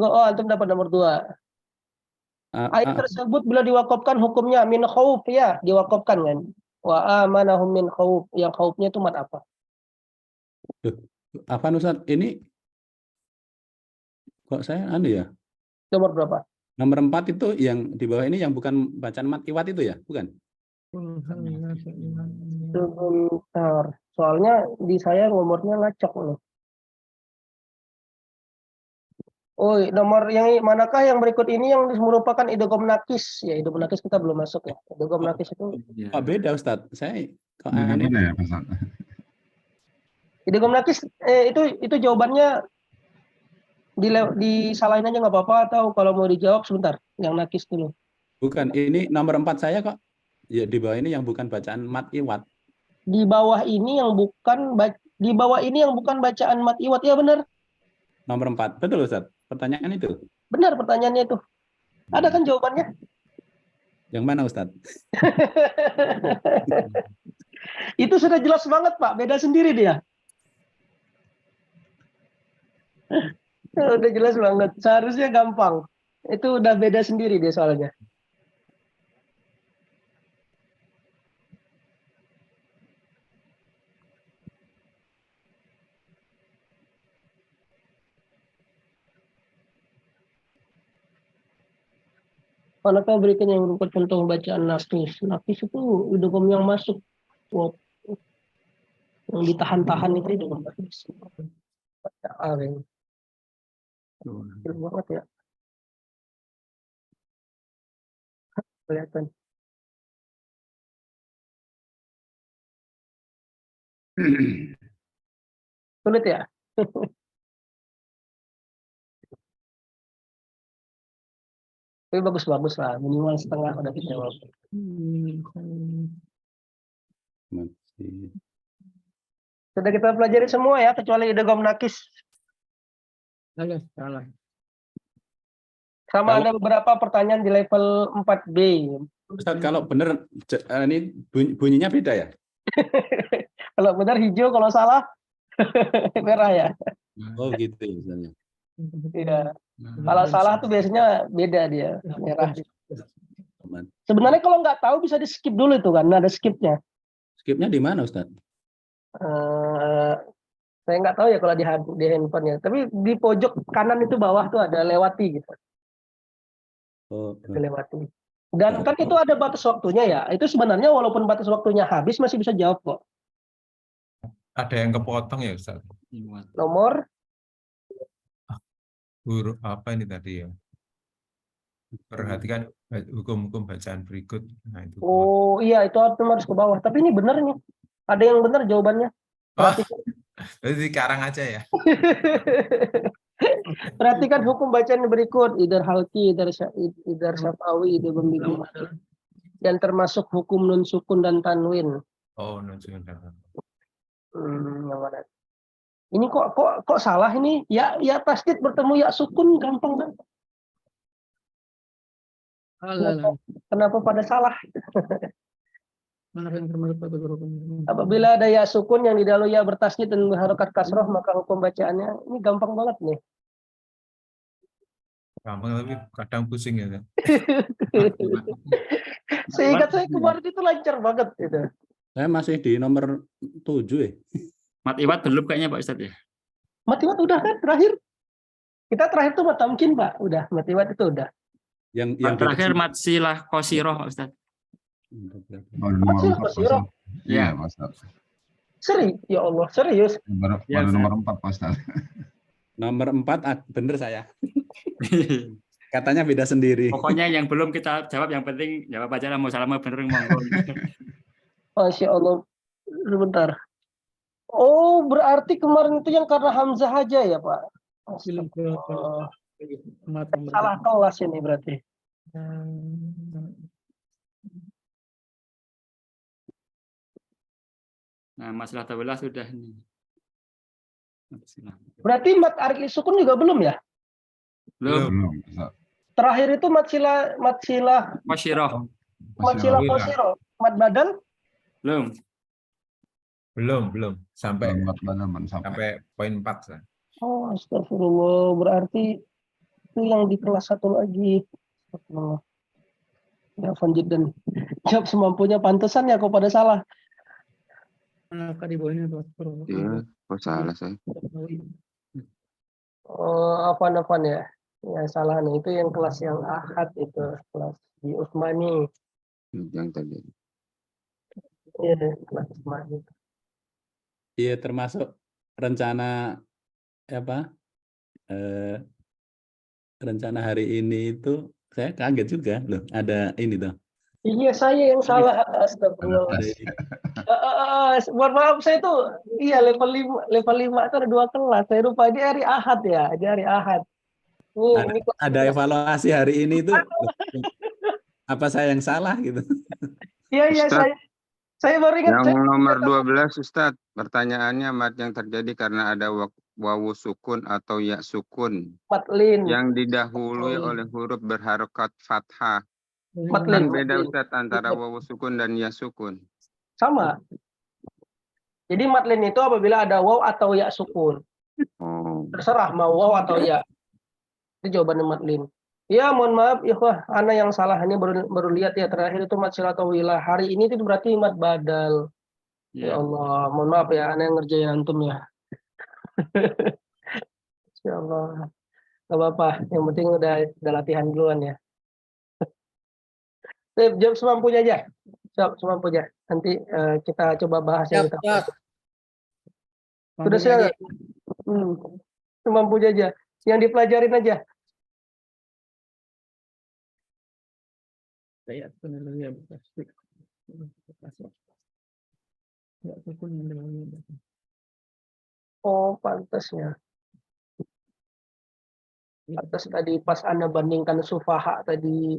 Oh, antum dapat nomor 2. Ayat tersebut bila diwakafkan hukumnya min khauf ya, diwakafkan kan. Wa amanahum min khauf. Yang khaufnya itu mat apa? Apa Ustaz? Ini kok saya ya? Nomor berapa? Nomor 4 itu yang di bawah ini yang bukan bacaan mat iwat itu ya? Bukan? Sebentar. Soalnya di saya nomornya ngacak loh. Oh, nomor yang manakah yang berikut ini yang merupakan idgham nakis? Ya, idgham nakis kita belum masuk ya. Idgham nakis itu Iya. Kok beda Ustadz? Saya kok Bukan aneh. ada ya Pak Ustadz? idgham nakis itu jawabannya disalahin aja nggak apa-apa, atau kalau mau dijawab sebentar yang nakis dulu. Bukan, ini nomor 4 saya kok. Ya di bawah ini yang bukan bacaan mat iwat. Di bawah ini yang bukan bacaan mat iwat, ya benar. Nomor 4. Betul Ustadz? Pertanyaan itu. Benar pertanyaannya itu. Ada kan jawabannya? Yang mana Ustadz? Itu sudah jelas banget, Pak. Beda sendiri dia. Udah jelas banget. Seharusnya gampang. Itu udah beda sendiri dia soalnya. Manakah berikutnya yang berupa contoh bacaan nakis? Nakis itu idgham yang masuk. Wow. Yang ditahan-tahan itu idgham nakis. Bacaan. Kecil banget ya. Kelihatan. Sulit ya? Tapi bagus-bagus lah. Minimal setengah udah kita jawab. Masih. Sudah kita pelajari semua ya, kecuali idgham nakis. Salah. Sama Kalau- ada beberapa pertanyaan di level 4B. Ustadz, kalau benar ini bunyinya beda ya? Kalau benar hijau, kalau salah merah ya. Oh gitu ya misalnya. Iya. Kalau salah tuh biasanya beda dia, merah. Aman. Sebenarnya kalau nggak tahu bisa di skip dulu itu kan, ada skipnya. Skipnya di mana Ustadz? Saya nggak tahu ya kalau di handphone ya. Tapi di pojok kanan itu bawah tuh ada lewati gitu. Oh, Lewati. Dan kan itu ada batas waktunya ya. Itu sebenarnya walaupun batas waktunya habis masih bisa jawab kok. Ada yang kepotong ya Ustaz? Iwat. Nomor Huruf apa ini tadi ya? Perhatikan hukum-hukum bacaan berikut. Nah, itu. oh iya itu harus ke bawah. Tapi ini benar nih. Ada yang benar jawabannya. Perhatikan. Jadi sekarang aja ya. Perhatikan hukum bacaan berikut. Idar halki, idar syafawi, idar membimbing. Dan termasuk hukum nun sukun dan tanwin. Oh, nunjukin. Yang mana? Ini kok salah ini? Ya tasdid bertemu ya sukun gampang kan? Kenapa pada salah? Apabila ada ya sukun yang di dalam ya bertasdid dan berharokat kasroh, maka hukum bacaannya ini gampang banget nih. Gampang tapi kadang pusing ya. Seingat saya kemarin itu lancar banget itu. Saya masih di nomor 7 ya. Mat iwat belum kayaknya Pak Ustadz ya. Matiwat udah kan terakhir? Kita terakhir tuh matamkin Pak, udah matiwat itu udah. Yang Terakhir mat silah kosiroh Pak Ustadz. Baru nomor Masih 4 Pak Kosiro? Ustadz. Iya Pak Ustadz. Ya Allah, serius. Baru Ya, nomor 4 Pak Ustadz. Nomor 4 bener saya. Katanya beda sendiri. Pokoknya yang belum kita jawab, yang penting jawab aja lah, mau salah mau bener monggo. Masya Allah. Sebentar. Oh, berarti kemarin itu yang karena Hamzah aja ya Pak? Salah kelas ini berarti. Nah, masalah tawilah sudah ini. Berarti mat arik sukun juga belum ya? Belum. Belum Ustadz. Terakhir itu mat silah Kosiroh. kosiro. Mat badal? Belum. Belum. Sampai Sampai poin 4. Ustaz. Oh, astagfirullah. Berarti itu yang di kelas 1 lagi. Astagfirullah. Ya, Fanjid dan jawab semampunya, pantesan ya kok pada salah. Iya, kok salah saya. Oh, apa ya? Ya salah nih, itu yang kelas yang ahad itu, kelas di Utsmani. Yang tadi. Iya, kelas Utsmani. Iya, termasuk rencana apa? Rencana hari ini itu saya kaget juga loh, ada ini tuh. Iya, saya yang salah. Astagfirullah. Ada ini. Mohon maaf, saya tuh iya level 5 itu ada 2 kelas. Saya lupa dia hari Ahad ya, dia hari Ahad. Ini Ada evaluasi hari ini itu apa saya yang salah gitu. iya Ustaz, saya baru ingat. Yang nomor 12 Ustadz, pertanyaannya mat yang terjadi karena ada wawu sukun atau ya sukun Matlin. yang didahului oleh huruf berharokat fathah. Matlin. Kan beda Ustadz antara wawu sukun dan ya sukun. Sama. Jadi matlin itu apabila ada waw atau ya sukun. Oh. Terserah mau waw atau ya. Itu jawabannya matlin. Ya, mohon maaf, ikhwah, ana yang salah ini baru lihat ya terakhir itu mat silatawilah. Hari ini itu berarti mat badal. Ya Allah, mohon maaf ya, ana yang ngerjain antum ya. Ya Allah. Gak apa-apa, yang penting udah latihan duluan ya. Jawab semampunya aja. Jawab semampunya. Nanti kita coba bahas yang kita. Sudah siap. Semampunya aja. Yang dipelajarin aja. Saya sebenarnya pasti. Oh, pantasnya. Pantas tadi pas Anda bandingkan sufaha tadi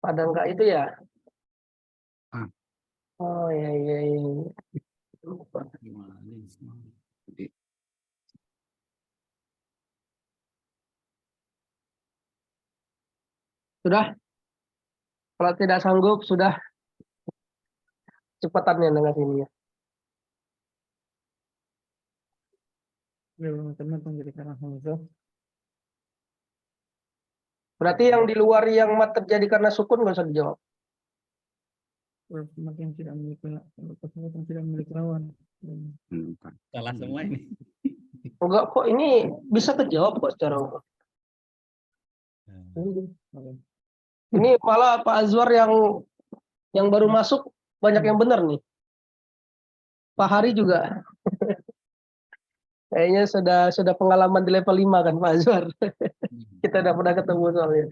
pada enggak itu ya? Oh iya. Sudah? Kalau tidak sanggup, sudah cepatannya dengan sini ya. Berarti yang di luar yang mat terjadi karena sukun nggak usah dijawab. Yang tidak memiliki lawan. Salah semua ini. Enggak kok, ini bisa terjawab kok secara umum. Ini malah Pak Azwar yang baru masuk banyak yang benar nih. Pak Hari juga. Kayaknya sudah pengalaman di level 5 kan Pak Azwar. Kita udah pernah ketemu soalnya.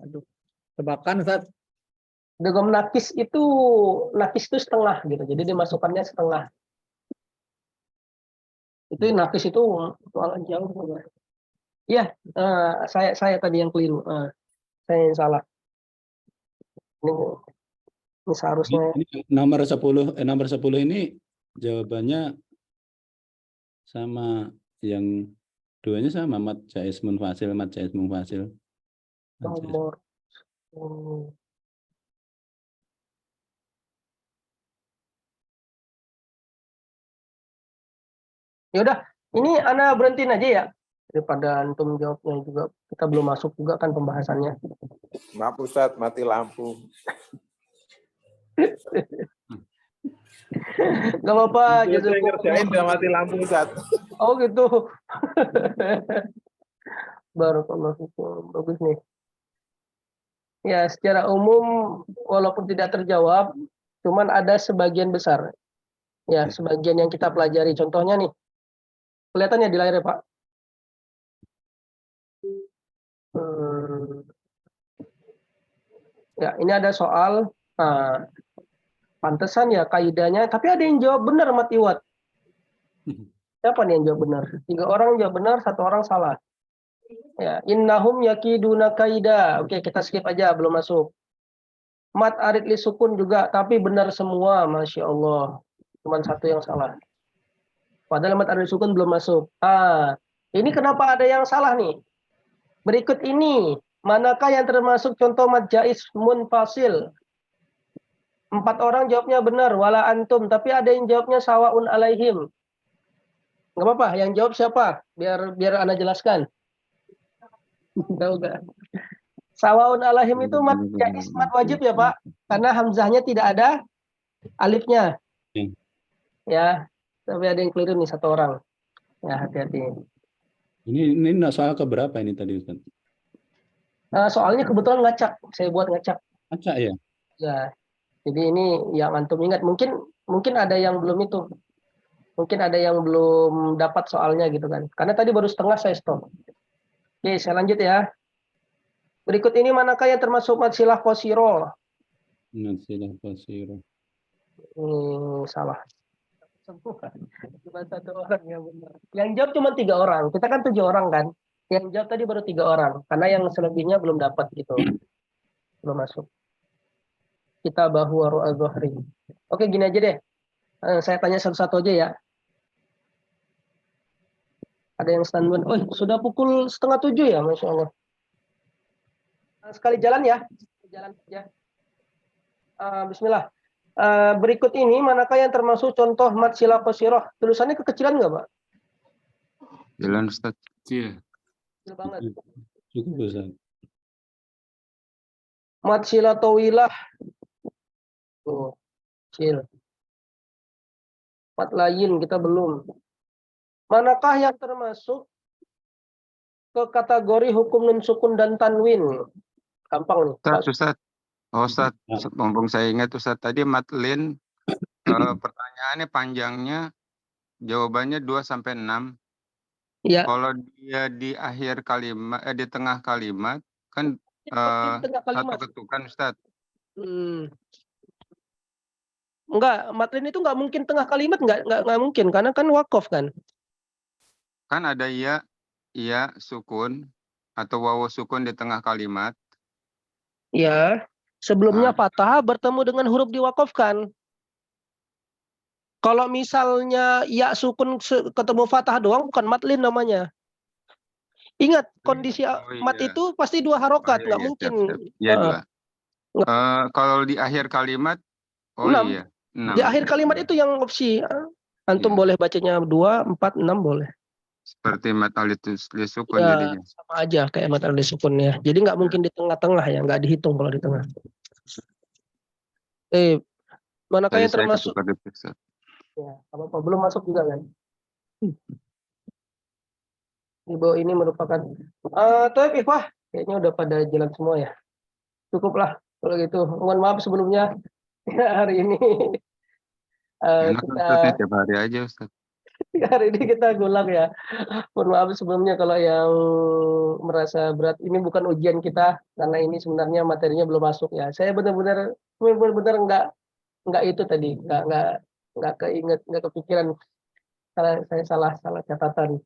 Aduh. Tebakan Ustaz. Dogom nakis itu setengah gitu. Jadi dimasukkannya setengah. Itu nakis itu soalan jauh. Iya, saya tadi yang keliru. Saya yang salah. Ini seharusnya Ini nomor 10 ini jawabannya sama, yang duanya sama, mat jaiz munfasil, mat jaiz munfasil. nomor. Ya udah, ini Ana berhentiin aja ya. Daripada antum jawabnya juga kita belum masuk juga kan pembahasannya. Maaf Ustadz, mati lampu. Gak apa-apa. Saya ngerjain udah mati lampu Ustadz. Oh gitu. Barakallahu fikum. Bagus nih. Ya, secara umum walaupun tidak terjawab, cuman ada sebagian besar. Ya, sebagian yang kita pelajari. Contohnya nih. Kelihatan ya di layar ya, Pak? Ya, ini ada soal. Nah, pantesan ya kaidahnya. Tapi ada yang jawab benar, Mat Iwat. Siapa nih yang jawab benar? 3 orang jawab benar, 1 orang salah. Ya, innahum yakiduna kaida. Oke, kita skip aja, belum masuk. Mat arid li sukun juga, tapi benar semua, Masya Allah. Cuman 1 yang salah. Padahal mat arid sukun belum masuk. Ini kenapa ada yang salah nih? Berikut ini, manakah yang termasuk contoh mat jaiz munfasil? 4 orang jawabnya benar, wala antum, tapi ada yang jawabnya sawaun alaihim. Nggak apa-apa, yang jawab siapa? Biar Anda jelaskan. Tahu nggak? Sawaun alaihim itu mat jaiz, mat wajib ya Pak? Karena hamzahnya tidak ada alifnya. Ya. Tapi ada yang keliru nih 1 orang. Ya, hati-hati. Ini soal keberapa ini tadi Ustaz? Soalnya kebetulan ngacak, saya buat ngacak. Acak ya? Ya, jadi ini yang antum ingat. Mungkin ada yang belum itu. Mungkin ada yang belum dapat soalnya gitu kan. Karena tadi baru setengah saya stop. Oke, saya lanjut ya. Berikut ini manakah yang termasuk matsilah qasiro? Matsilah qasiro. Salah. Cuma 1 orang yang benar. Yang jawab cuma 3 orang. Kita kan 7 orang kan. Yang jawab tadi baru 3 orang. Karena yang selebihnya belum dapat gitu. Belum masuk. Kita bahu az-zuhri. Oke, gini aja deh. Saya tanya satu-satu aja ya. Ada yang standby. Oh, sudah pukul 6:30 ya, Masya Allah. Sekali jalan ya. Jalan saja. Bismillah. Berikut ini manakah yang termasuk contoh matsilah qasirah? Tulisannya kekecilan nggak, Pak? Jalan Ustaz. Kecil. Kecil banget. Cukup Ustaz. Matsilah tawilah. Tuh, kecil. Mat lain kita belum. Manakah yang termasuk ke kategori hukum nun sukun dan tanwin? Gampang nih. Ustaz. Oh, Ustaz, mumpung saya ingat Ustaz tadi matlin pertanyaannya panjangnya jawabannya 2-6. Ya. Kalau dia di akhir kalimat di tengah kalimat kan Tengah kalimat. 1 ketukan Ustaz. Enggak, matlin itu enggak mungkin tengah kalimat, enggak mungkin karena kan wakaf kan. Kan ada ya sukun atau wawu sukun di tengah kalimat. Ya, sebelumnya fathah bertemu dengan huruf diwakafkan. Kalau misalnya ya sukun ketemu fathah doang bukan matlin namanya. Ingat kondisi mat itu pasti 2 harokat, nggak mungkin. Iya, 2. Kalau di akhir kalimat 6. 6. Di akhir kalimat itu yang opsi. Antum boleh bacanya 2, 4, 6 boleh. Seperti mat sukun Ya, jadinya. sama aja kayak mat sukun ya. Jadi nggak mungkin di tengah-tengah ya, nggak dihitung kalau di tengah. Manakah yang termasuk? Ya, apa belum masuk juga kan? Ibu ini merupakan ikhwah kayaknya udah pada jalan semua ya. Cukuplah kalau gitu. Mohon maaf sebelumnya hari ini kita tiap hari aja Ustaz. Hari ini kita gulang ya. Mohon maaf sebelumnya kalau yang merasa berat. Ini bukan ujian kita karena ini sebenarnya materinya belum masuk ya. Saya benar-benar nggak itu tadi, nggak keinget, nggak kepikiran. Saya salah catatan.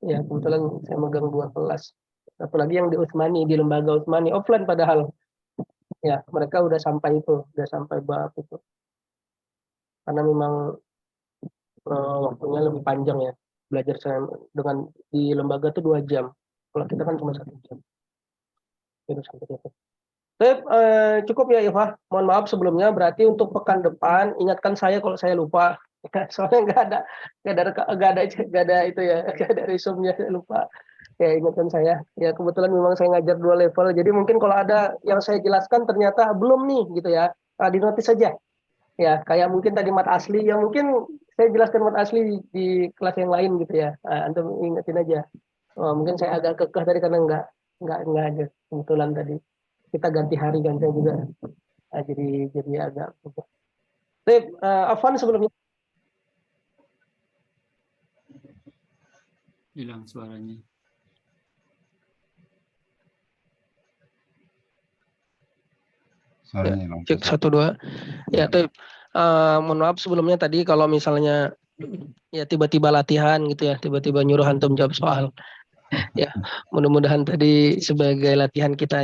Ya kebetulan saya megang 2 kelas. Satu lagi yang di Utsmani, di lembaga Utsmani offline padahal. Ya mereka udah sampai bab itu. Karena memang waktunya lebih panjang ya. Belajar saya dengan di lembaga tuh 2 jam. Kalau kita kan cuma 1 jam. Cukup ya Iva. Mohon maaf sebelumnya. Berarti untuk pekan depan ingatkan saya kalau saya lupa. Soalnya nggak ada itu ya, nggak ada resumnya, saya lupa. Ya ingatkan saya. Ya kebetulan memang saya ngajar 2 level. Jadi mungkin kalau ada yang saya jelaskan ternyata belum nih gitu ya. Di notis saja. Ya kayak mungkin tadi mat asli yang mungkin saya jelaskan mat asli di kelas yang lain gitu ya. Antum ingetin aja. Mungkin saya agak kekeh tadi karena nggak ada kebetulan tadi kita ganti hari kan saya juga. Jadi agak. Afwan sebelumnya. Hilang suaranya. Cek 1, 2. Ya, mohon maaf sebelumnya tadi kalau misalnya ya tiba-tiba latihan gitu ya, tiba-tiba nyuruh antum jawab soal. Ya, mudah-mudahan tadi sebagai latihan kita aja.